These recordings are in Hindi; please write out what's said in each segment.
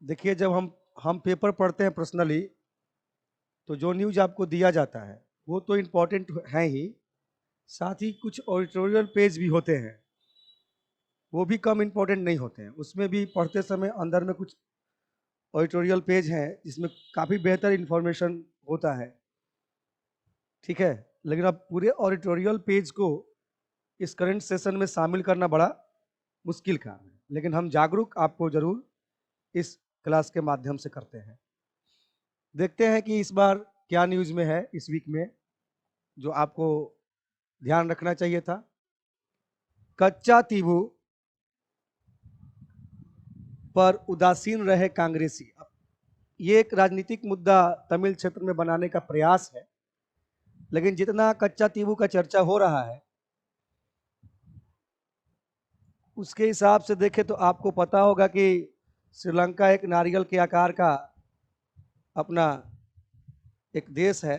देखिए, जब हम पेपर पढ़ते हैं पर्सनली, तो जो न्यूज़ आपको दिया जाता है वो तो इम्पोर्टेंट है ही, साथ ही कुछ एडिटोरियल पेज भी होते हैं, वो भी कम इम्पोर्टेंट नहीं होते हैं। उसमें भी पढ़ते समय अंदर में कुछ एडिटोरियल पेज हैं जिसमें काफ़ी बेहतर इन्फॉर्मेशन होता है, ठीक है। लेकिन अब पूरे एडिटोरियल पेज को इस करंट सेशन में शामिल करना बड़ा मुश्किल काम है, लेकिन हम जागरूक आपको जरूर इस क्लास के माध्यम से करते हैं। देखते हैं कि इस बार क्या न्यूज़ में है इस वीक में जो आपको ध्यान रखना चाहिए था। कच्चा तीबू पर उदासीन रहे कांग्रेसी। ये एक राजनीतिक मुद्दा तमिल क्षेत्र में बनाने का प्रयास है, लेकिन जितना कच्चा तीबू का चर्चा हो रहा है उसके हिसाब से देखें तो आपको पता होगा कि श्रीलंका एक नारियल के आकार का अपना एक देश है,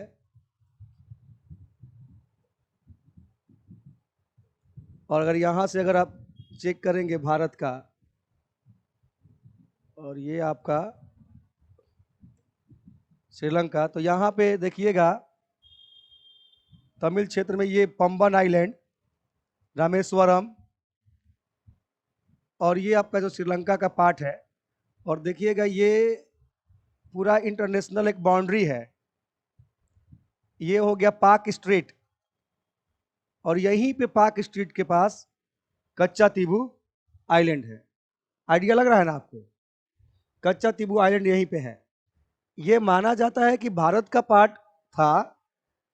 और अगर यहाँ से अगर आप चेक करेंगे भारत का, और ये आपका श्रीलंका, तो यहाँ पे देखिएगा तमिल क्षेत्र में ये पंबन आइलैंड, रामेश्वरम, और ये आपका जो श्रीलंका का पार्ट है। और देखिएगा ये पूरा इंटरनेशनल एक बाउंड्री है, ये हो गया पाक स्ट्रेट, और यहीं पे पाक स्ट्रेट के पास कच्चा तीबू आइलैंड है। आइडिया लग रहा है ना आपको? कच्चा तीबू आइलैंड यहीं पे है। ये माना जाता है कि भारत का पार्ट था,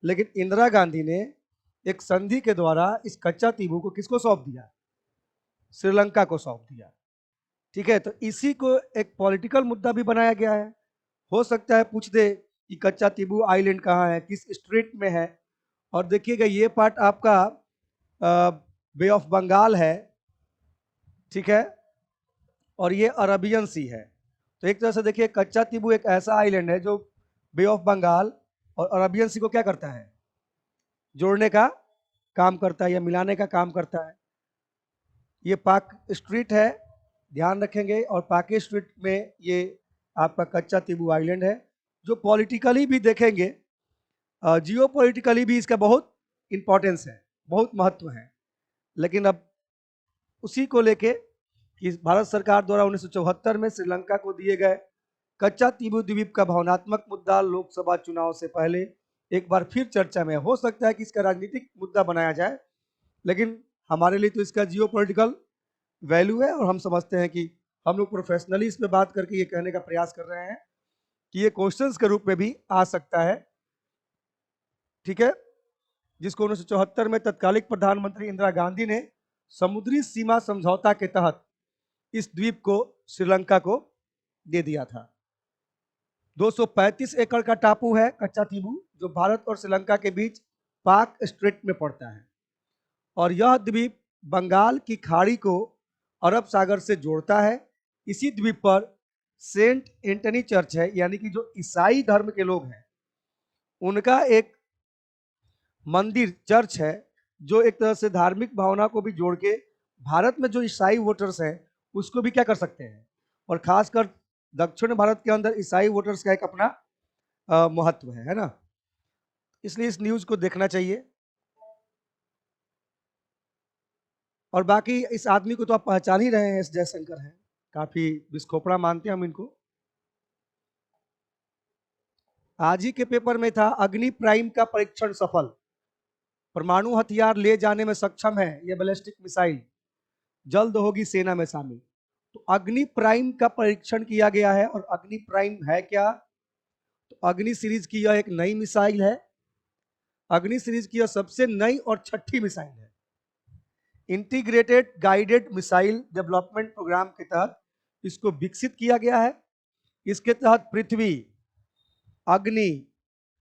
लेकिन इंदिरा गांधी ने एक संधि के द्वारा इस कच्चा तीबू को किसको सौंप दिया? श्रीलंका को सौंप दिया, ठीक है। तो इसी को एक पॉलिटिकल मुद्दा भी बनाया गया है। हो सकता है पूछ दे कि कच्चा तीबू आइलैंड कहाँ है, किस स्ट्रेट में है। और देखिएगा ये पार्ट आपका बे ऑफ बंगाल है, ठीक है, और ये अरबियन सी है। तो एक तरह से देखिए कच्चा तीबू एक ऐसा आइलैंड है जो बे ऑफ बंगाल और अरबियन सी को क्या करता है? जोड़ने का काम करता है या मिलाने का काम करता है। ये पाक स्ट्रीट है, ध्यान रखेंगे। और पाक स्ट्रीट में ये आपका कच्चा तीबू आइलैंड है, जो पॉलिटिकली भी देखेंगे, जियो पॉलिटिकली भी इसका बहुत इंपॉर्टेंस है, बहुत महत्व है। लेकिन अब उसी को लेके कि भारत सरकार द्वारा 1974 में श्रीलंका को दिए गए कच्चा तीबू द्वीप का भावनात्मक मुद्दा लोकसभा चुनाव से पहले एक बार फिर चर्चा में। हो सकता है कि इसका राजनीतिक मुद्दा बनाया जाए, लेकिन हमारे लिए तो इसका जियो पॉलिटिकल वैल्यू है, और हम समझते हैं कि हम लोग प्रोफेशनली इस पर बात करके ये कहने का प्रयास कर रहे हैं कि ये क्वेश्चंस के रूप में भी आ सकता है, ठीक है। जिसको 1974 में तत्कालिक प्रधानमंत्री इंदिरा गांधी ने समुद्री सीमा समझौता के तहत इस द्वीप को श्रीलंका को दे दिया था। 235 एकड़ का टापू है कच्चा तीबू, जो भारत और श्रीलंका के बीच पाक स्ट्रेट में पड़ता है। और यह द्वीप बंगाल की खाड़ी को अरब सागर से जोड़ता है। इसी द्वीप पर सेंट एंटनी चर्च है, यानी कि जो ईसाई धर्म के लोग हैं उनका एक मंदिर, चर्च है, जो एक तरह से धार्मिक भावना को भी जोड़ के भारत में जो ईसाई वोटर्स हैं उसको भी क्या कर सकते हैं। और खासकर दक्षिण भारत के अंदर ईसाई वोटर्स का एक अपना महत्व है ना। इसलिए इस न्यूज को देखना चाहिए। और बाकी इस आदमी को तो आप पहचान ही रहे हैं, एस जयशंकर हैं, काफी विस्फोपड़ा मानते हैं हम इनको। आज ही के पेपर में था अग्नि प्राइम का परीक्षण सफल, परमाणु हथियार ले जाने में सक्षम है यह बैलिस्टिक मिसाइल, जल्द होगी सेना में शामिल। तो अग्नि प्राइम का परीक्षण किया गया है। और अग्नि प्राइम है क्या? तो अग्नि सीरीज की यह एक नई मिसाइल है। अग्नि सीरीज की यह सबसे नई और छठी मिसाइल है। Integrated guided missile development program के तहत इसको विकसित किया गया है। इसके तहत पृथ्वी, अग्नि,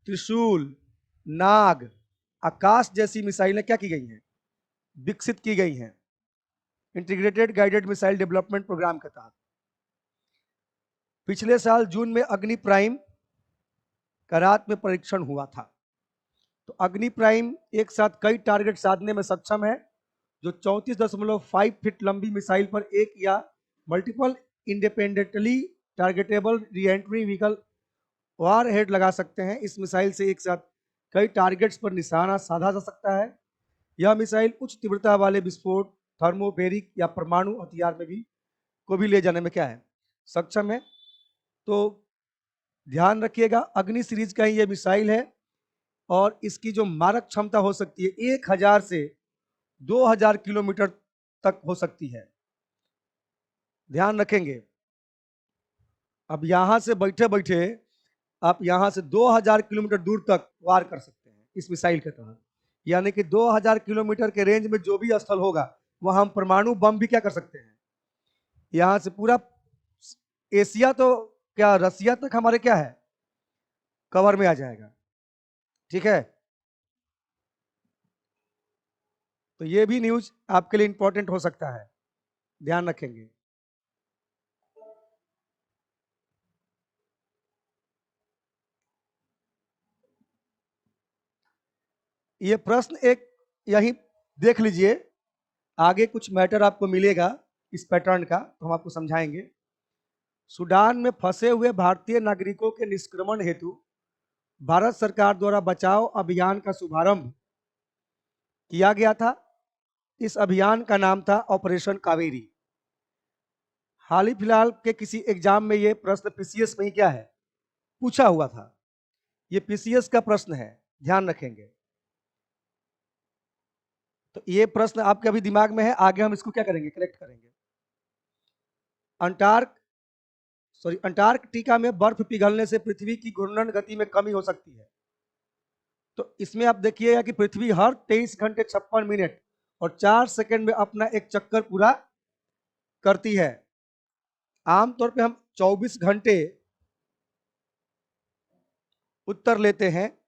त्रिशूल, नाग, आकाश जैसी मिसाइलें क्या की गई हैं? विकसित की गई हैं integrated guided missile development program के तहत। पिछले साल जून में अग्नि प्राइम का रात में परीक्षण हुआ था। तो अग्नि प्राइम एक साथ कई टारगेट साधने में सक्षम है, जो 34.5 फीट लंबी मिसाइल पर एक या multiple independently targetable reentry vehicle warhead लगा सकते हैं। इस मिसाइल से एक साथ कई टारगेट्स पर निशाना साधा जा सकता है। यह मिसाइल उच्च तीव्रता वाले विस्फोट, थर्मोबेरिक या परमाणु हथियार में भी को भी ले जाने में क्या है, सक्षम है। तो ध्यान रखिएगा, अग्नि सीरीज का ही ये मिसाइल है और इसकी जो मारक क्षमता हो सकती है 1000 से 2000 किलोमीटर तक हो सकती है। ध्यान रखेंगे, अब यहां से बैठे बैठे आप यहां से 2000 किलोमीटर दूर तक वार कर सकते हैं इस मिसाइल के तहत। यानी कि 2000 किलोमीटर के रेंज में जो भी स्थल होगा वहां हम परमाणु बम भी क्या कर सकते हैं, यहां से पूरा एशिया तो क्या रसिया तक हमारे क्या है कवर में आ जाएगा। ठीक है, तो ये भी न्यूज आपके लिए इंपॉर्टेंट हो सकता है, ध्यान रखेंगे। ये प्रश्न एक यही देख लीजिए, आगे कुछ मैटर आपको मिलेगा इस पैटर्न का, तो हम आपको समझाएंगे। सूडान में फंसे हुए भारतीय नागरिकों के निष्क्रमण हेतु भारत सरकार द्वारा बचाव अभियान का शुभारंभ किया गया था। इस अभियान का नाम था ऑपरेशन कावेरी। हाल ही फिलहाल के किसी एग्जाम में ये प्रश्न पीसीएस में ही क्या है पूछा हुआ था, ये पीसीएस का प्रश्न है, ध्यान रखेंगे। तो ये प्रश्न आपके अभी दिमाग में है, आगे हम इसको क्या करेंगे, कलेक्ट करेंगे। अंटार्कटिका में बर्फ पिघलने से पृथ्वी की घूर्णन गति में कमी हो सकती है। तो इसमें आप देखिएगा कि पृथ्वी हर 23 घंटे 56 मिनट और 4 सेकंड में अपना एक चक्कर पूरा करती है। आमतौर पे हम 24 घंटे उत्तर लेते हैं,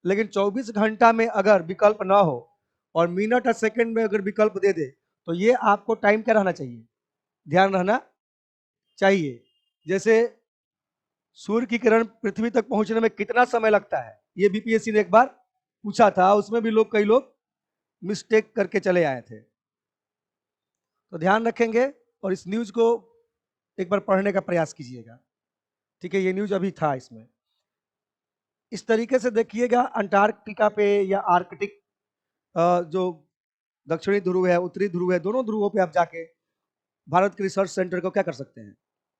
लेकिन 24 घंटा में अगर विकल्प ना हो और मिनट और सेकंड में अगर विकल्प दे दे तो ये आपको टाइम क्या रहना चाहिए, ध्यान रहना चाहिए। जैसे सूर्य की किरण पृथ्वी तक पहुंचने में कितना समय लगता है, ये बीपीएससी ने एक बार पूछा था, उसमें भी कई लोग मिस्टेक करके चले आए थे। तो ध्यान रखेंगे और इस न्यूज को एक बार पढ़ने का प्रयास कीजिएगा। ठीक है, ये न्यूज अभी था इसमें। इस तरीके से देखिएगा, अंटार्कटिका पे या आर्कटिक जो दक्षिणी ध्रुव है, उत्तरी ध्रुव है, दोनों ध्रुवों पे आप जाके भारत के रिसर्च सेंटर को क्या कर सकते हैं,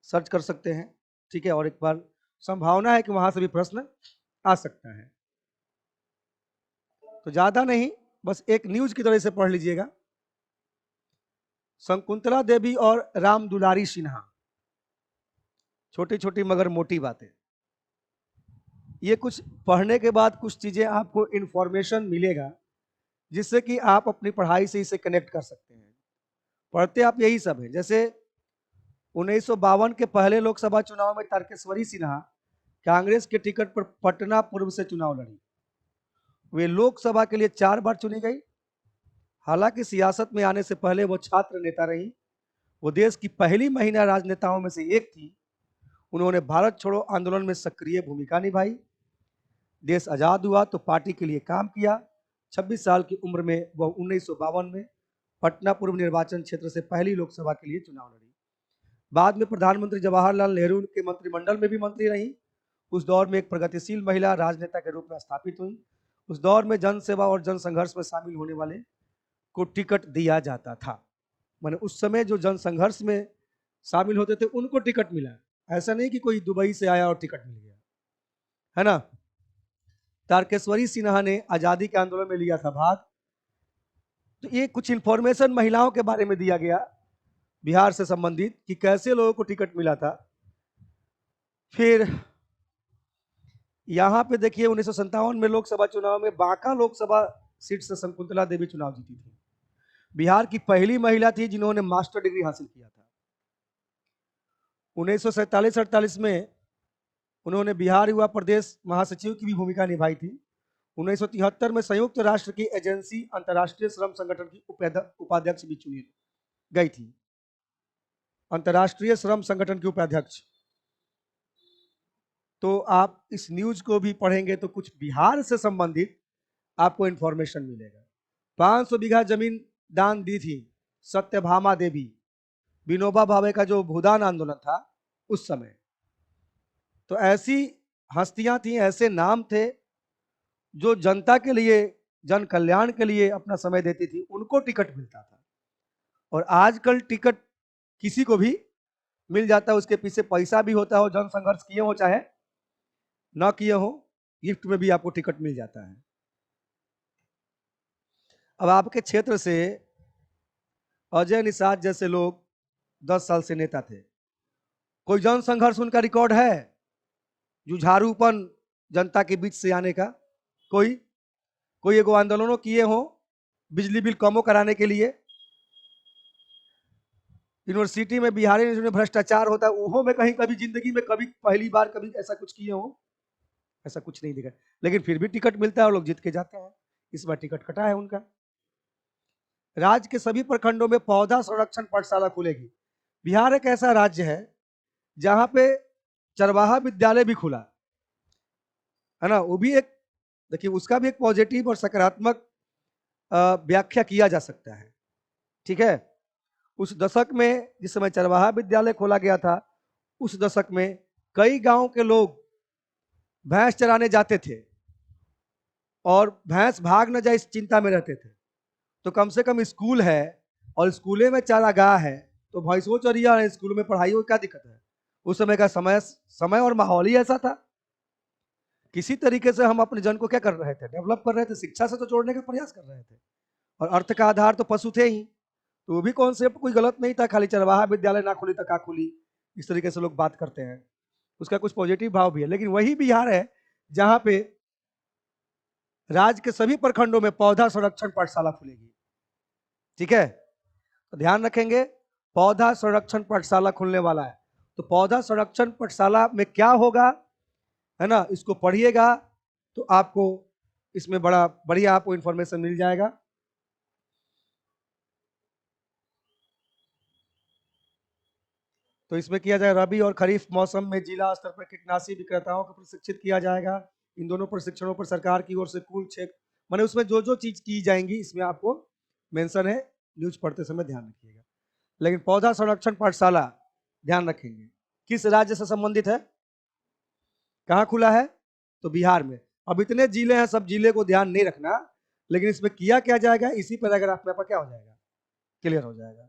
सर्च कर सकते हैं। ठीक है, और एक बार संभावना है कि वहां से भी प्रश्न आ सकता है। तो ज्यादा नहीं, बस एक न्यूज की तरह से पढ़ लीजिएगा। शकुंतला देवी और राम दुलारी सिन्हा, छोटी छोटी मगर मोटी बातें। ये कुछ पढ़ने के बाद कुछ चीजें आपको इंफॉर्मेशन मिलेगा जिससे कि आप अपनी पढ़ाई से इसे कनेक्ट कर सकते हैं। पढ़ते आप यही सब है। जैसे 1952 के पहले लोकसभा चुनाव में तारकेश्वरी सिन्हा कांग्रेस के टिकट पर पटना पूर्व से चुनाव लड़ी। वे लोकसभा के लिए 4 बार चुनी गई। हालांकि सियासत में आने से पहले वो छात्र नेता रही। वो देश की पहली महिला राजनेताओं में से एक थी। उन्होंने भारत छोड़ो आंदोलन में सक्रिय भूमिका निभाई। देश आजाद हुआ तो पार्टी के लिए काम किया। 26 साल की उम्र में वह 1952 में पटना पूर्व निर्वाचन क्षेत्र से पहली लोकसभा के लिए चुनाव लड़ी। बाद में प्रधानमंत्री जवाहरलाल नेहरू के मंत्रिमंडल में भी मंत्री रही। उस दौर में एक प्रगतिशील महिला राजनेता के रूप में स्थापित हुई। उस दौर में जनसेवा और जनसंघर्ष में शामिल होने वाले को टिकट दिया जाता था। माने उस समय जो जनसंघर्ष में शामिल होते थे उनको टिकट मिला, ऐसा नहीं कि कोई दुबई से आया और टिकट मिल गया, है ना। तारकेश्वरी सिन्हा ने आजादी के आंदोलन में लिया था भाग। तो ये कुछ इंफॉर्मेशन महिलाओं के बारे में दिया गया बिहार से संबंधित कि कैसे लोगों को टिकट मिला था। फिर यहाँ पे देखिए 1957 में लोकसभा चुनाव में बांका लोकसभा सीट से शकुंतला देवी चुनाव जीती थी। बिहार की पहली महिला थी जिन्होंने मास्टर डिग्री हासिल किया था। 1947-48 में उन्होंने बिहार युवा प्रदेश महासचिव की भी भूमिका निभाई थी। 1973 में संयुक्त राष्ट्र की एजेंसी अंतर्राष्ट्रीय श्रम संगठन की उपाध्यक्ष भी चुनी गई थी। अंतर्राष्ट्रीय श्रम संगठन की उपाध्यक्ष। तो आप इस न्यूज को भी पढ़ेंगे तो कुछ बिहार से संबंधित आपको इंफॉर्मेशन मिलेगा। 500 बीघा जमीन दान दी थी सत्यभामा देवी, विनोबा भावे का जो भूदान आंदोलन था उस समय। तो ऐसी हस्तियां थी, ऐसे नाम थे जो जनता के लिए, जन कल्याण के लिए अपना समय देती थी, उनको टिकट मिलता था। और आजकल टिकट किसी को भी मिल जाता है, उसके पीछे पैसा भी होता है, और जन संघर्ष किए हो चाहे ना किए हो, गिफ्ट में भी आपको टिकट मिल जाता है। अब आपके क्षेत्र से अजय निषाद जैसे लोग 10 साल से नेता थे, कोई जन संघर्ष उनका रिकॉर्ड है, जुझारूपन जनता के बीच से आने का? कोई एगो आंदोलनों किए हो बिजली बिल कमो कराने के लिए? यूनिवर्सिटी में, बिहार यूनिवर्सिटी में भ्रष्टाचार होता है, वो में कहीं कभी जिंदगी में कभी पहली बार कभी ऐसा कुछ किए हो? ऐसा कुछ नहीं दिखा, लेकिन फिर भी टिकट मिलता है और लोग जीत के जाते हैं। इस बार टिकट कटा है उनका। राज्य के सभी प्रखंडों में पौधा संरक्षण पाठशाला खुलेगी। बिहार एक ऐसा राज्य है जहां पे चरवाहा विद्यालय भी खुला है ना, वो भी एक, देखिए उसका भी एक पॉजिटिव और सकारात्मक व्याख्या किया जा सकता है। ठीक है, उस दशक में जिस समय चरवाहा विद्यालय खोला गया था, उस दशक में कई गांव के लोग भैंस चराने जाते थे और भैंस भाग न जाए इस चिंता में रहते थे। तो कम से कम स्कूल है और स्कूले में चारागाह है, तो भैंसों चरिया है, स्कूल में पढ़ाई हो, क्या दिक्कत है? उस समय का समय और माहौल ही ऐसा था। किसी तरीके से हम अपने जन को क्या कर रहे थे, डेवलप कर रहे थे, शिक्षा से तो जोड़ने का प्रयास कर रहे थे। और अर्थ का आधार तो पशु थे ही, तो वो भी कॉन्सेप्ट कोई गलत नहीं था। खाली चरवाहा विद्यालय ना खुली तो का खुली, इस तरीके से लोग बात करते हैं, उसका कुछ पॉजिटिव भाव भी है। लेकिन वही बिहार है जहां पे राज्य के सभी प्रखंडों में पौधा संरक्षण पाठशाला खुलेगी। ठीक है, तो ध्यान रखेंगे, पौधा संरक्षण पाठशाला खुलने वाला है। तो पौधा संरक्षण पाठशाला में क्या होगा, है ना, इसको पढ़िएगा तो आपको इसमें बड़ा बढ़िया आपको इंफॉर्मेशन मिल जाएगा। तो इसमें किया जाए, रबी और खरीफ मौसम में जिला स्तर पर कीटनाशी विक्रेताओं को प्रशिक्षित किया जाएगा। इन दोनों प्रशिक्षणों पर सरकार की ओर से कुल 6, माने उसमें जो जो चीज की जाएंगी इसमें आपको मेंशन है, न्यूज पढ़ते समय ध्यान रखिएगा। लेकिन पौधा संरक्षण पाठशाला ध्यान रखेंगे किस राज्य से संबंधित है, कहाँ खुला है, तो बिहार में। अब इतने जिले हैं, सब जिले को ध्यान नहीं रखना, लेकिन इसमें किया क्या जाएगा, इसी पैराग्राफ में क्या हो जाएगा, क्लियर हो जाएगा।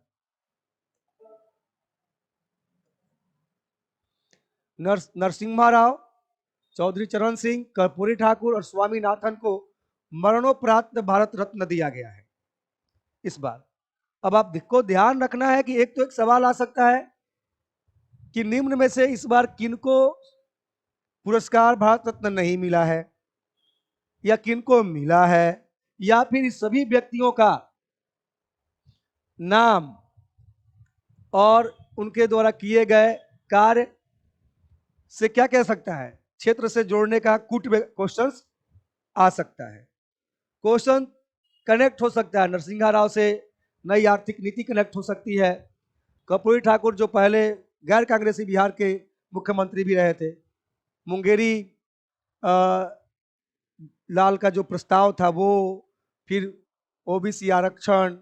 नरसिम्हा राव, चौधरी चरण सिंह, कर्पूरी ठाकुर और स्वामीनाथन को मरणोपरांत भारत रत्न दिया गया है इस बार। अब आपको ध्यान रखना है कि एक तो एक सवाल आ सकता है कि निम्न में से इस बार किनको पुरस्कार भारत रत्न नहीं मिला है, या किनको मिला है, या फिर इस सभी व्यक्तियों का नाम और उनके द्वारा किए गए कार्य से क्या कह सकता है, क्षेत्र से जोड़ने का कुछ क्वेश्चन आ सकता है। क्वेश्चन कनेक्ट हो सकता है, नरसिंहा राव से नई आर्थिक नीति कनेक्ट हो सकती है। कर्पूरी ठाकुर जो पहले गैर कांग्रेसी बिहार के मुख्यमंत्री भी रहे थे, मुंगेरी लाल का जो प्रस्ताव था वो, फिर ओबीसी आरक्षण,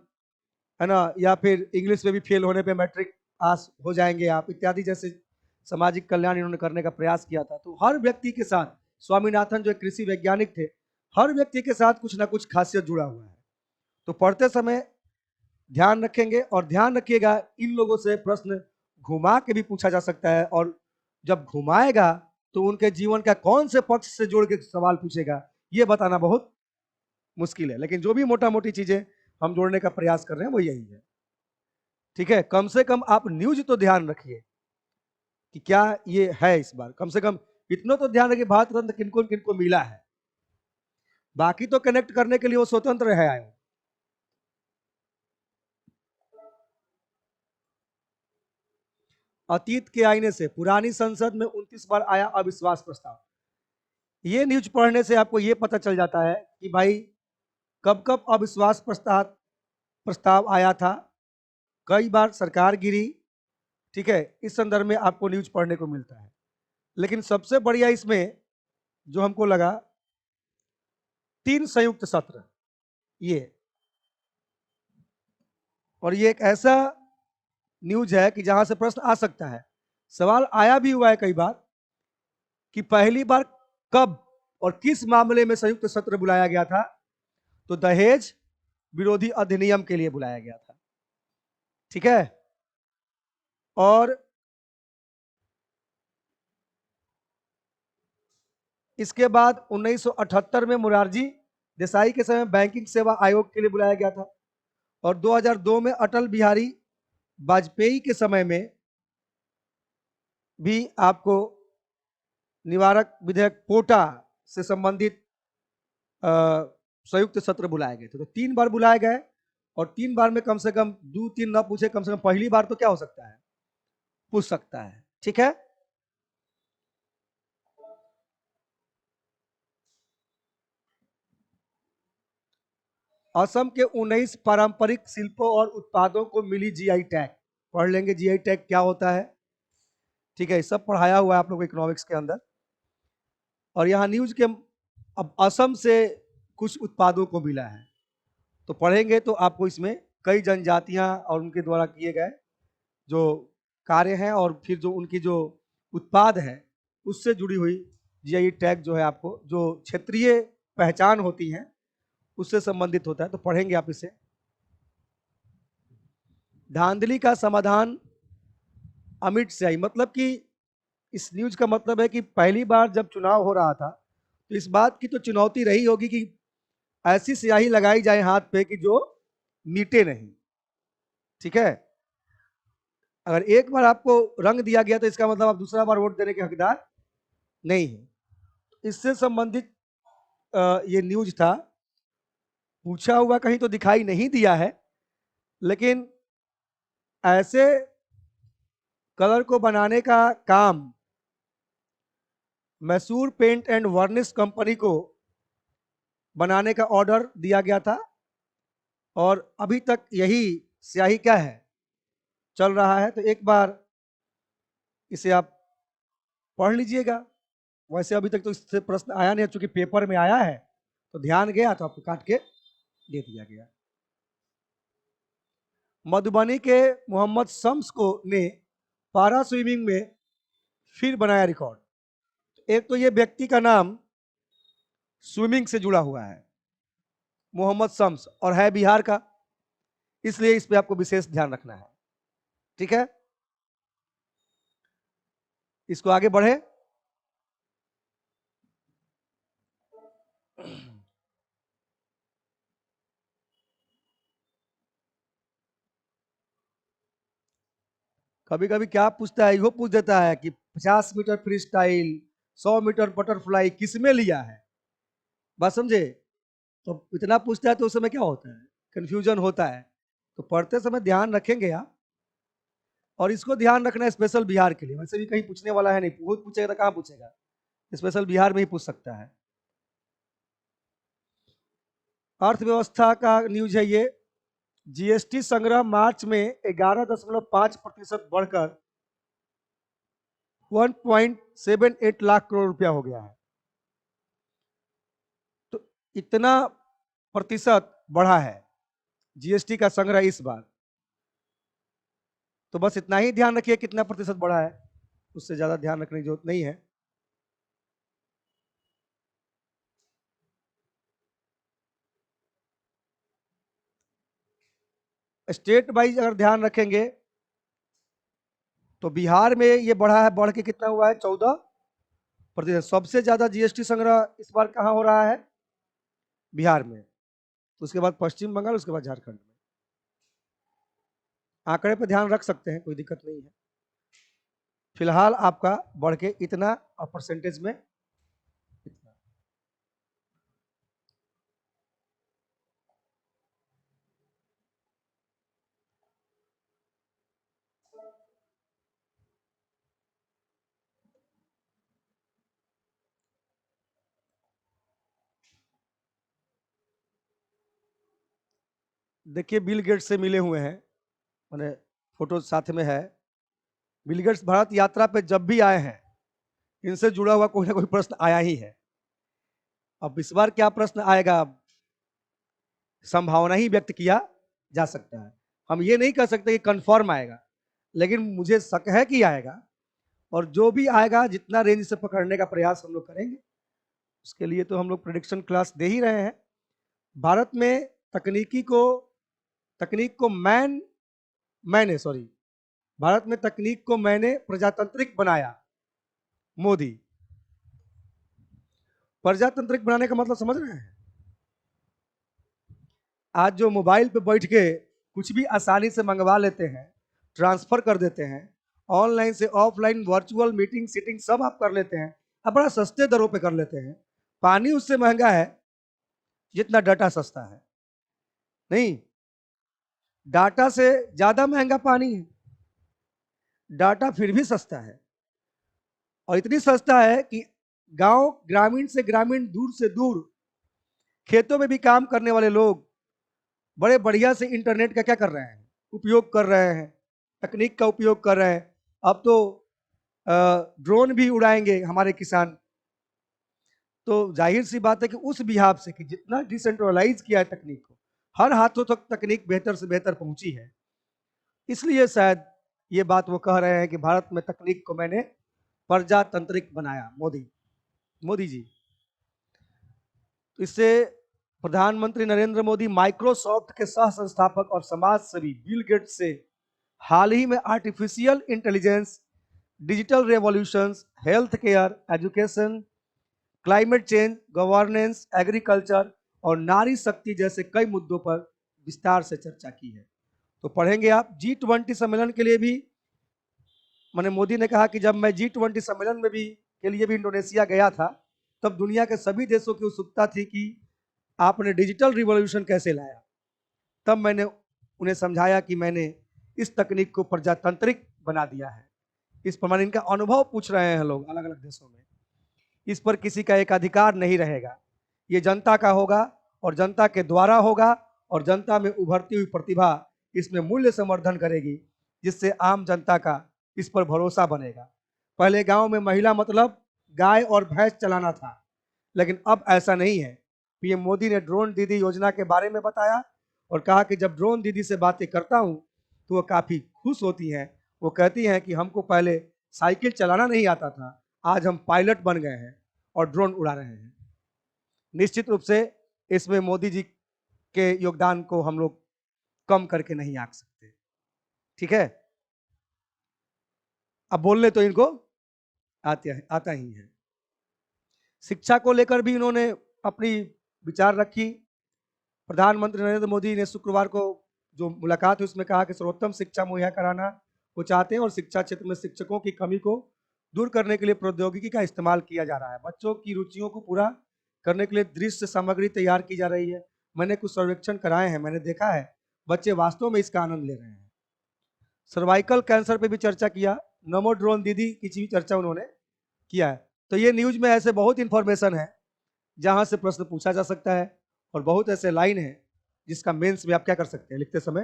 है ना, या फिर इंग्लिश में भी फेल होने पे मैट्रिक पास हो जाएंगे आप, इत्यादि जैसे सामाजिक कल्याण इन्होंने करने का प्रयास किया था। तो हर व्यक्ति के साथ, स्वामीनाथन जो एक कृषि वैज्ञानिक थे, हर व्यक्ति के साथ कुछ ना कुछ खासियत जुड़ा हुआ है। तो पढ़ते समय ध्यान रखेंगे, और ध्यान रखिएगा इन लोगों से प्रश्न घुमा के भी पूछा जा सकता है, और जब घुमाएगा तो उनके जीवन का कौन से पक्ष से जोड़ के सवाल पूछेगा, ये बताना बहुत मुश्किल है। लेकिन जो भी मोटा मोटी चीजें हम जोड़ने का प्रयास कर रहे हैं वो यही है। ठीक है, कम से कम आप न्यूज तो ध्यान रखिए कि क्या ये है इस बार, कम से कम इतना तो ध्यान रखिए भारत रत्न किनको किनको मिला है। बाकी तो कनेक्ट करने के लिए वो स्वतंत्र है आयोग। अतीत के आईने से पुरानी संसद में 29 बार आया अविश्वास प्रस्ताव। ये न्यूज पढ़ने से आपको ये पता चल जाता है कि भाई कब कब अविश्वास प्रस्ताव आया था, कई बार सरकार गिरी। ठीक है, इस संदर्भ में आपको न्यूज पढ़ने को मिलता है। लेकिन सबसे बढ़िया इसमें जो हमको लगा, 3 संयुक्त सत्र, ये, और ये एक ऐसा न्यूज है कि जहां से प्रश्न आ सकता है, सवाल आया भी हुआ है कई बार कि पहली बार कब और किस मामले में संयुक्त सत्र बुलाया गया था? तो दहेज विरोधी अधिनियम के लिए बुलाया गया था। ठीक है। और इसके बाद 1978 में मुरारजी देसाई के समय बैंकिंग सेवा आयोग के लिए बुलाया गया था। और 2002 में अटल बिहारी वाजपेयी के समय में भी आपको निवारक विधेयक कोटा से संबंधित संयुक्त सत्र बुलाए गए थे। तो 3 बार बुलाए गए और 3 बार में कम से कम 2-3 ना पूछे, कम से कम पहली बार तो क्या हो सकता है, पूछ सकता है। ठीक है। असम के 19 पारंपरिक शिल्पों और उत्पादों को मिली जीआई टैग। पढ़ लेंगे जीआई टैग क्या होता है। ठीक है, सब पढ़ाया हुआ है आप लोग इकोनॉमिक्स के अंदर। और यहाँ न्यूज के अब असम से कुछ उत्पादों को मिला है, तो पढ़ेंगे तो आपको इसमें कई जनजातियां और उनके द्वारा किए गए जो कार्य हैं और फिर जो उनकी जो उत्पाद है उससे जुड़ी हुई जीआई टैग जो है आपको जो क्षेत्रीय पहचान होती हैं उससे संबंधित होता है, तो पढ़ेंगे आप इसे। धांधली का समाधान अमिट स्याही, मतलब कि इस न्यूज का मतलब है कि पहली बार जब चुनाव हो रहा था तो इस बात की तो चुनौती रही होगी कि ऐसी स्याही लगाई जाए हाथ पे कि जो मीटे नहीं। ठीक है। अगर एक बार आपको रंग दिया गया तो इसका मतलब आप दूसरा बार वोट देने के हकदार नहीं है। इससे संबंधित ये न्यूज था। पूछा हुआ कहीं तो दिखाई नहीं दिया है, लेकिन ऐसे कलर को बनाने का काम Mysore paint and varnish company को बनाने का ऑर्डर दिया गया था और अभी तक यही स्याही क्या है, चल रहा है। तो एक बार इसे आप पढ़ लीजिएगा। वैसे अभी तक तो इससे प्रश्न आया नहीं, चूंकि पेपर में आया है तो ध्यान गया तो आपको काट के दे दिया गया। मधुबनी के मोहम्मद शम्स को ने पारा स्विमिंग में फिर बनाया रिकॉर्ड। एक तो ये व्यक्ति का नाम स्विमिंग से जुड़ा हुआ है, मोहम्मद शम्स, और है बिहार का, इसलिए इस पे आपको विशेष ध्यान रखना है। ठीक है, इसको आगे बढ़े। कभी कभी क्या पूछता है, यो पूछ देता है कि 50 metre freestyle, 100 metre butterfly किसमें लिया है। बात समझे। तो इतना पूछता है तो उस समय क्या होता है, कंफ्यूजन होता है। तो पढ़ते समय ध्यान रखेंगे आप, और इसको ध्यान रखना है स्पेशल बिहार के लिए। वैसे भी कहीं पूछने वाला है नहीं, बहुत पूछेगा तो कहाँ पूछेगा, स्पेशल बिहार में ही पूछ सकता है। अर्थव्यवस्था का न्यूज है ये। जीएसटी संग्रह मार्च में 11.5% बढ़कर 1.78 लाख करोड़ रुपया हो गया है। तो इतना प्रतिशत बढ़ा है जीएसटी का संग्रह इस बार। तो बस इतना ही ध्यान रखिए कितना प्रतिशत बढ़ा है, उससे ज्यादा ध्यान रखने की जरूरत नहीं है। स्टेट वाइज अगर ध्यान रखेंगे तो बिहार में ये बढ़ा है, बढ़ के कितना हुआ है, 14%। सबसे ज्यादा जीएसटी संग्रह इस बार कहाँ हो रहा है, बिहार में। उसके बाद पश्चिम बंगाल, उसके बाद झारखंड में। आंकड़े पे ध्यान रख सकते हैं, कोई दिक्कत नहीं है। फिलहाल आपका बढ़ के इतना और परसेंटेज में इतना। देखिए बिल गेट्स से मिले हुए हैं, मैंने फोटो साथ में है। बिल गेट्स भारत यात्रा पे जब भी आए हैं इनसे जुड़ा हुआ कोई ना कोई प्रश्न आया ही है। अब इस बार क्या प्रश्न आएगा, संभावना ही व्यक्त किया जा सकता है। हम ये नहीं कह सकते कि कंफर्म आएगा, लेकिन मुझे शक है कि आएगा। और जो भी आएगा जितना रेंज से पकड़ने का प्रयास हम लोग करेंगे। उसके लिए तो हम लोग प्रेडिक्शन क्लास दे ही रहे हैं। भारत में तकनीक को भारत में तकनीक को मैंने प्रजातांत्रिक बनाया, मोदी। प्रजातांत्रिक बनाने का मतलब समझ रहे हैं? आज जो मोबाइल पे बैठ के कुछ भी आसानी से मंगवा लेते हैं, ट्रांसफर कर देते हैं, ऑनलाइन से ऑफलाइन वर्चुअल मीटिंग सीटिंग सब आप कर लेते हैं, अब बड़ा सस्ते दरों पे कर लेते हैं। पानी उससे महंगा है जितना डाटा सस्ता है। नहीं, डाटा से ज्यादा महंगा पानी है, डाटा फिर भी सस्ता है। और इतनी सस्ता है कि गांव, ग्रामीण से ग्रामीण, दूर से दूर खेतों में भी काम करने वाले लोग बड़े बढ़िया से इंटरनेट का क्या कर रहे हैं, उपयोग कर रहे हैं, तकनीक का उपयोग कर रहे हैं। अब तो ड्रोन भी उड़ाएंगे हमारे किसान। तो जाहिर सी बात है कि उस बिहाफ से कि जितना डिसेंट्रलाइज किया है तकनीक को, हर हाथों तक तकनीक बेहतर से बेहतर पहुंची है, इसलिए शायद ये बात वो कह रहे हैं कि भारत में तकनीक को मैंने प्रजातांत्रिक बनाया, मोदी जी। तो इससे प्रधानमंत्री नरेंद्र मोदी माइक्रोसॉफ्ट के सह संस्थापक और समाज सेवी बिल गेट्स से हाल ही में artificial intelligence, digital revolution, health care, education, climate change, governance, agriculture और नारी शक्ति जैसे कई मुद्दों पर विस्तार से चर्चा की है। तो पढ़ेंगे आप। G20 सम्मेलन के लिए भी मैंने, मोदी ने कहा कि जब मैं G20 सम्मेलन में भी के लिए भी इंडोनेशिया गया था, तब दुनिया के सभी देशों की उत्सुकता थी कि आपने डिजिटल रिवॉल्यूशन कैसे लाया। तब मैंने उन्हें समझाया कि मैंने इस तकनीक को प्रजातांत्रिक बना दिया है। इस प्रमाण इनका अनुभव पूछ रहे हैं लोग अलग अलग देशों में। इस पर किसी का एक अधिकार नहीं रहेगा, ये जनता का होगा और जनता के द्वारा होगा, और जनता में उभरती हुई प्रतिभा इसमें मूल्य संवर्धन करेगी, जिससे आम जनता का इस पर भरोसा बनेगा। पहले गांव में महिला मतलब गाय और भैंस चलाना था, लेकिन अब ऐसा नहीं है। पीएम मोदी ने ड्रोन दीदी योजना के बारे में बताया और कहा कि जब ड्रोन दीदी से बातें करता हूं तो वो काफी खुश होती हैं। वो कहती हैं कि हमको पहले साइकिल चलाना नहीं आता था, आज हम पायलट बन गए हैं और ड्रोन उड़ा रहे हैं। निश्चित रूप से इसमें मोदी जी के योगदान को हम लोग कम करके नहीं आंक सकते। ठीक है, अब बोलने तो इनको आता ही है। शिक्षा को लेकर भी इन्होंने अपनी विचार रखी। प्रधानमंत्री नरेंद्र मोदी ने शुक्रवार को जो मुलाकात हुई उसमें कहा कि सर्वोत्तम शिक्षा मुहैया कराना वो चाहते हैं और शिक्षा क्षेत्र में शिक्षकों की कमी को दूर करने के लिए प्रौद्योगिकी का इस्तेमाल किया जा रहा है। बच्चों की रुचियों को पूरा करने के लिए दृश्य सामग्री तैयार की जा रही है। मैंने कुछ सर्वेक्षण कराए हैं, मैंने देखा है बच्चे वास्तव में इसका आनंद ले रहे हैं। सर्वाइकल कैंसर पे भी चर्चा किया, नमो ड्रोन दीदी की भी चर्चा उन्होंने किया है। तो ये न्यूज में ऐसे बहुत इंफॉर्मेशन है जहां से प्रश्न पूछा जा सकता है, और बहुत ऐसे लाइन है जिसका मेंस में आप क्या कर सकते हैं, लिखते समय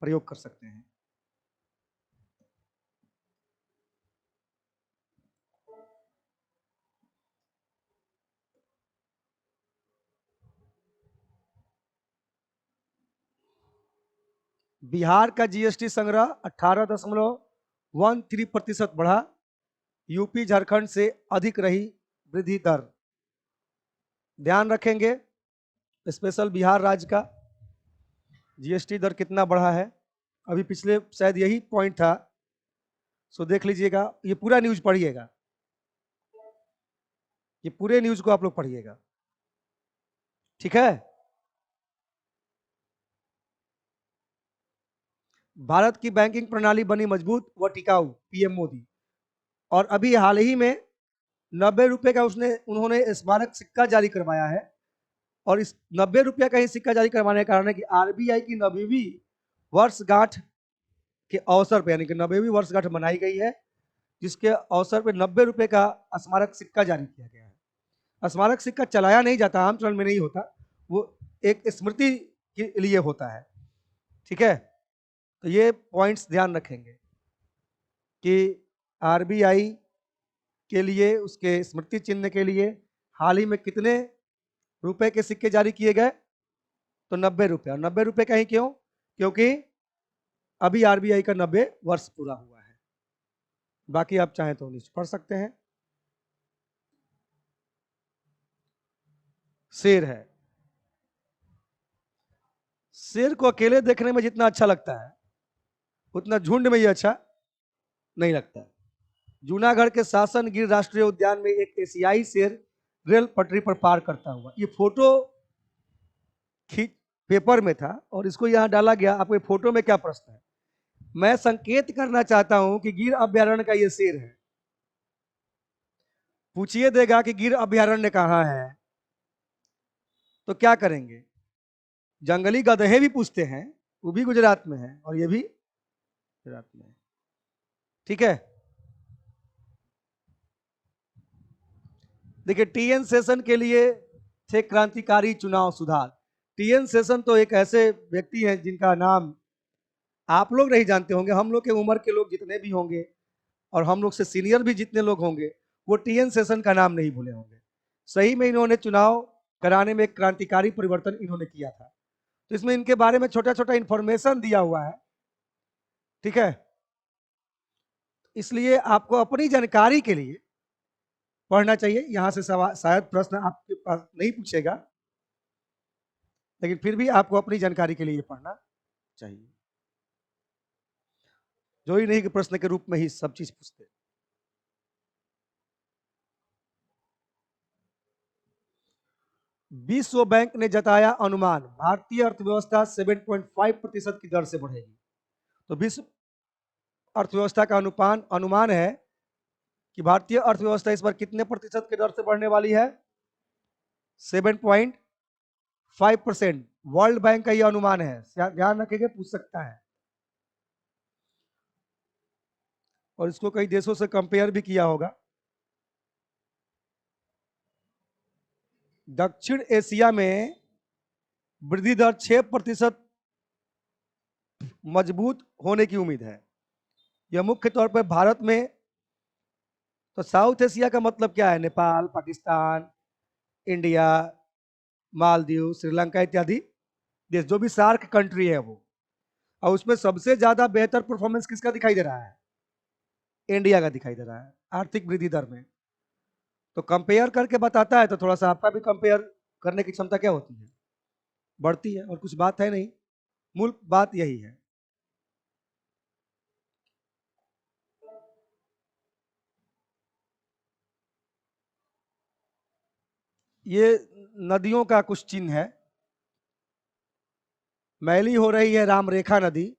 प्रयोग कर सकते हैं। बिहार का जीएसटी संग्रह 18.13% बढ़ा, यूपी झारखंड से अधिक रही वृद्धि दर। ध्यान रखेंगे स्पेशल बिहार राज्य का जीएसटी दर कितना बढ़ा है। अभी पिछले शायद यही पॉइंट था, सो देख लीजिएगा। ये पूरा न्यूज पढ़िएगा, ये पूरे न्यूज को आप लोग पढ़िएगा, ठीक है। भारत की बैंकिंग प्रणाली बनी मजबूत व टिकाऊ, पीएम मोदी। और अभी हाल ही में 90 रुपए का उन्होंने स्मारक सिक्का जारी करवाया है। और इस 90 रुपया का ही सिक्का जारी करवाने का कारण है कि आरबीआई की 90वीं वर्षगांठ के अवसर पर, यानी कि 90वीं वर्षगांठ मनाई गई है, जिसके अवसर पर 90 रुपए का स्मारक सिक्का जारी किया गया है। स्मारक सिक्का चलाया नहीं जाता, आम चलन में नहीं होता, वो एक स्मृति के लिए होता है, ठीक है। तो ये पॉइंट्स ध्यान रखेंगे कि आरबीआई के लिए, उसके स्मृति चिन्ह के लिए हाल ही में कितने रुपए के सिक्के जारी किए गए, तो 90 रुपए। और 90 रुपए का ही क्यों? क्योंकि अभी आरबीआई का 90 वर्ष पूरा हुआ है। बाकी आप चाहें तो नीचे पढ़ सकते हैं। शेर है। शेर को अकेले देखने में जितना अच्छा लगता है उतना झुंड में ये अच्छा नहीं लगता। जूनागढ़ के शासन गिर राष्ट्रीय उद्यान में एक एशियाई शेर रेल पटरी पर पार करता हुआ, ये फोटो खींच पेपर में था और इसको यहां डाला गया। आपको ये फोटो में क्या प्रश्न है? मैं संकेत करना चाहता हूं कि गिर अभ्यारण्य का ये शेर है। पूछिए देगा कि गिर अभ्यारण्य कहां है, तो क्या करेंगे? जंगली गधे भी पूछते हैं, वो भी गुजरात में है और ये भी गुजरात में है। ठीक है, देखिए टीएन सेशन के लिए थे क्रांतिकारी चुनाव सुधार। टीएन सेशन तो एक ऐसे व्यक्ति हैं जिनका नाम आप लोग नहीं जानते होंगे, हम लोग के उम्र के लोग जितने भी होंगे और हम लोग से सीनियर भी जितने लोग होंगे वो टीएन सेशन का नाम नहीं भूले होंगे। सही में इन्होंने चुनाव कराने में एक क्रांतिकारी परिवर्तन इन्होंने किया था। तो इसमें इनके बारे में छोटा छोटा इंफॉर्मेशन दिया हुआ है। ठीक है, इसलिए आपको अपनी जानकारी के लिए पढ़ना चाहिए। यहां से शायद प्रश्न आपके पास नहीं पूछेगा, लेकिन फिर भी आपको अपनी जानकारी के लिए पढ़ना चाहिए। जो ही नहीं कि प्रश्न के रूप में ही सब चीज पूछते। विश्व बैंक ने जताया अनुमान भारतीय अर्थव्यवस्था 7.5% की दर से बढ़ेगी। तो विश्व अर्थव्यवस्था का अनुमान है कि भारतीय अर्थव्यवस्था इस बार कितने प्रतिशत की दर से बढ़ने वाली है? 7.5%। वर्ल्ड बैंक का यह अनुमान है, ध्यान रखेंगे, पूछ सकता है। और इसको कई देशों से कंपेयर भी किया होगा। दक्षिण एशिया में वृद्धि दर 6% मजबूत होने की उम्मीद है। यह मुख्य तौर पर भारत में, तो साउथ एशिया का मतलब क्या है? नेपाल, पाकिस्तान, इंडिया, मालदीव, श्रीलंका इत्यादि देश, जो भी सार्क कंट्री है वो। और उसमें सबसे ज्यादा बेहतर परफॉर्मेंस किसका दिखाई दे रहा है? इंडिया का दिखाई दे रहा है आर्थिक वृद्धि दर में। तो कंपेयर करके बताता है, तो थोड़ा सा आपका भी कंपेयर करने की क्षमता क्या होती है? बढ़ती है। और कुछ बात है नहीं, मूल बात यही है। ये नदियों का कुछ चिन्ह है। मैली हो रही है रामरेखा नदी।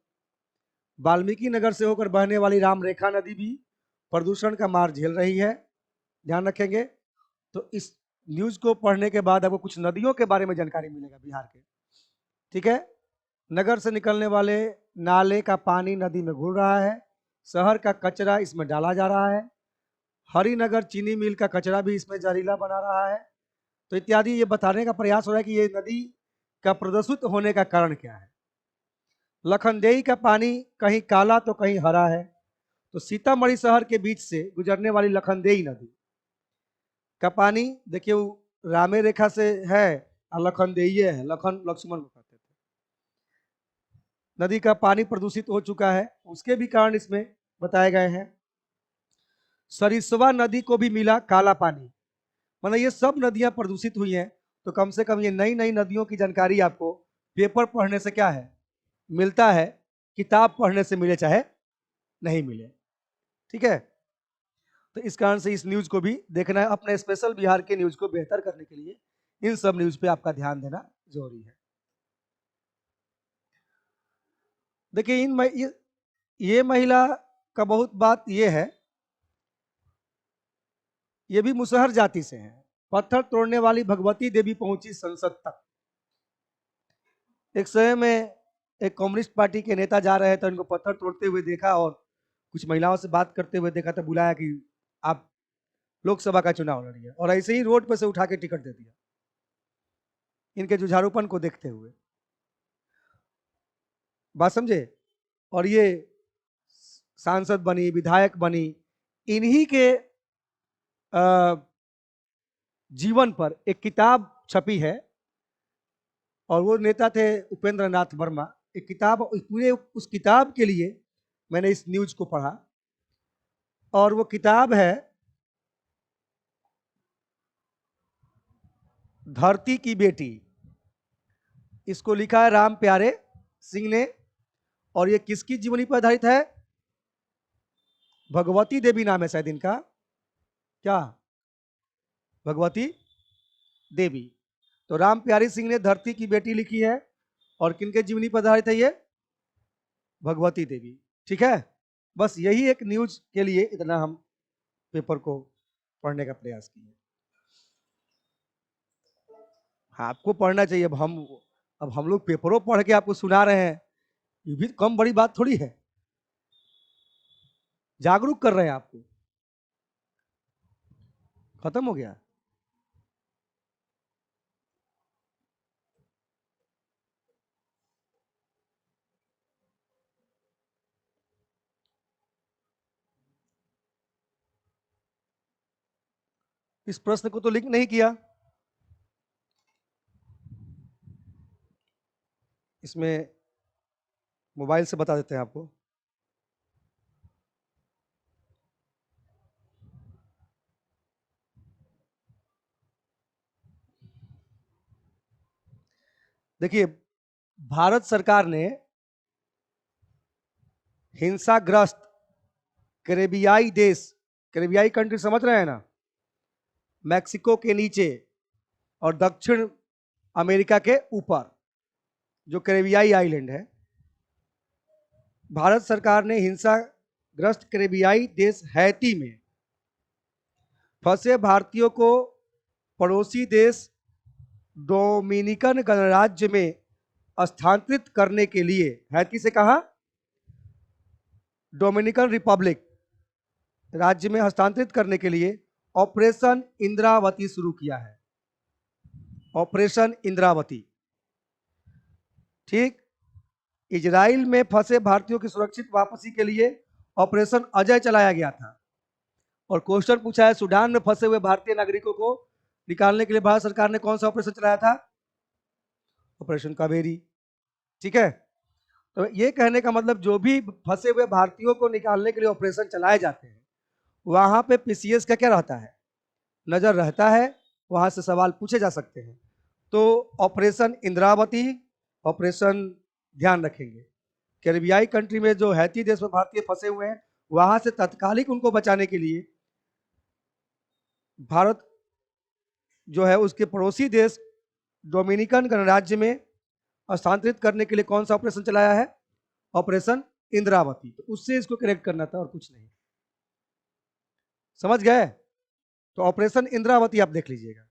वाल्मीकि नगर से होकर बहने वाली रामरेखा नदी भी प्रदूषण का मार झेल रही है, ध्यान रखेंगे। तो इस न्यूज को पढ़ने के बाद आपको कुछ नदियों के बारे में जानकारी मिलेगा बिहार के। ठीक है, नगर से निकलने वाले नाले का पानी नदी में घुल रहा है, शहर का कचरा इसमें डाला जा रहा है, हरिनगर चीनी मिल का कचरा भी इसमें जहरीला बना रहा है। तो इत्यादि ये बताने का प्रयास हो रहा है कि ये नदी का प्रदूषित होने का कारण क्या है। लखनदेई का पानी कहीं काला तो कहीं हरा है। तो सीतामढ़ी शहर के बीच से गुजरने वाली लखनदेई नदी का पानी देखिए रामे रेखा से है और लखनदेई है, लखन लक्ष्मण को कहते थे। नदी का पानी प्रदूषित हो चुका है, उसके भी कारण इसमें बताए गए हैं। सरिस्वा नदी को भी मिला काला पानी, मतलब ये सब नदियां प्रदूषित हुई हैं। तो कम से कम ये नई नई नदियों की जानकारी आपको पेपर पढ़ने से क्या है मिलता है, किताब पढ़ने से मिले चाहे नहीं मिले। ठीक है, तो इस कारण से इस न्यूज को भी देखना है। अपने स्पेशल बिहार के न्यूज को बेहतर करने के लिए इन सब न्यूज पे आपका ध्यान देना जरूरी है। देखिए ये महिला का बहुत बात ये है, ये भी मुसहर जाति से है। पत्थर तोड़ने वाली भगवती देवी पहुंची संसद तक। एक समय में एक कम्युनिस्ट पार्टी के नेता जा रहे थे, इनको पत्थर तोड़ते हुए देखा और कुछ महिलाओं से बात करते हुए देखा, तो बुलाया कि आप लोकसभा का चुनाव लड़िए, और ऐसे ही रोड पर से उठा के टिकट दे दिया इनके जुझारूपन को देखते हुए। बात समझे? और ये सांसद बनी, विधायक बनी, इन्हीं के जीवन पर एक किताब छपी है और वो नेता थे उपेंद्र नाथ वर्मा। एक किताब, पूरे उस किताब के लिए मैंने इस न्यूज को पढ़ा। और वो किताब है धरती की बेटी। इसको लिखा है राम प्यारे सिंह ने, और ये किसकी जीवनी पर आधारित है? भगवती देवी नाम है शायद इनका, क्या? भगवती देवी। तो राम प्यारी सिंह ने धरती की बेटी लिखी है, और किनके जीवनी पर आधारित है ये? भगवती देवी। ठीक है, बस यही एक न्यूज के लिए इतना हम पेपर को पढ़ने का प्रयास किए। हाँ, आपको पढ़ना चाहिए। अब हम लोग पेपरों पढ़ के आपको सुना रहे हैं, ये भी कम बड़ी बात थोड़ी है। जागरूक कर रहे हैं आपको। खत्म हो गया। इस प्रश्न को तो लिंक नहीं किया। इसमें मोबाइल से बता देते हैं आपको। देखिए, भारत सरकार ने हिंसाग्रस्त कैरेबियाई देश, कैरेबियाई कंट्री समझ रहे हैं ना, मैक्सिको के नीचे और दक्षिण अमेरिका के ऊपर जो कैरेबियाई आइलैंड है, भारत सरकार ने हिंसाग्रस्त कैरेबियाई देश हैती में फंसे भारतीयों को पड़ोसी देश डोमिनिकन गणराज्य में स्थानांतरित करने के लिए, हैती से कहा, डोमिनिकन रिपब्लिक राज्य में हस्तांतरित करने के लिए ऑपरेशन इंद्रावती शुरू किया है। ऑपरेशन इंद्रावती। ठीक, इजराइल में फंसे भारतीयों की सुरक्षित वापसी के लिए ऑपरेशन अजय चलाया गया था। और क्वेश्चन पूछा है, सूडान में फंसे हुए भारतीय नागरिकों को निकालने के लिए भारत सरकार ने कौन सा ऑपरेशन चलाया था? ऑपरेशन कावेरी। ठीक है, तो ये कहने का मतलब जो भी फंसे हुए भारतीयों को निकालने के लिए ऑपरेशन चलाए जाते हैं, वहां पे पीसीएस का क्या रहता है? नजर रहता है, वहां से सवाल पूछे जा सकते हैं। तो ऑपरेशन इंद्रावती, ऑपरेशन ध्यान रखेंगे। कैरेबियाई कंट्री में जो हैती देश में भारतीय फंसे हुए हैं, वहां से तत्कालिक उनको बचाने के लिए भारत जो है उसके पड़ोसी देश डोमिनिकन गणराज्य में स्थानांतरित करने के लिए कौन सा ऑपरेशन चलाया है? ऑपरेशन इंद्रावती। तो उससे इसको करेक्ट करना था और कुछ नहीं। समझ गए? तो ऑपरेशन इंद्रावती आप देख लीजिएगा।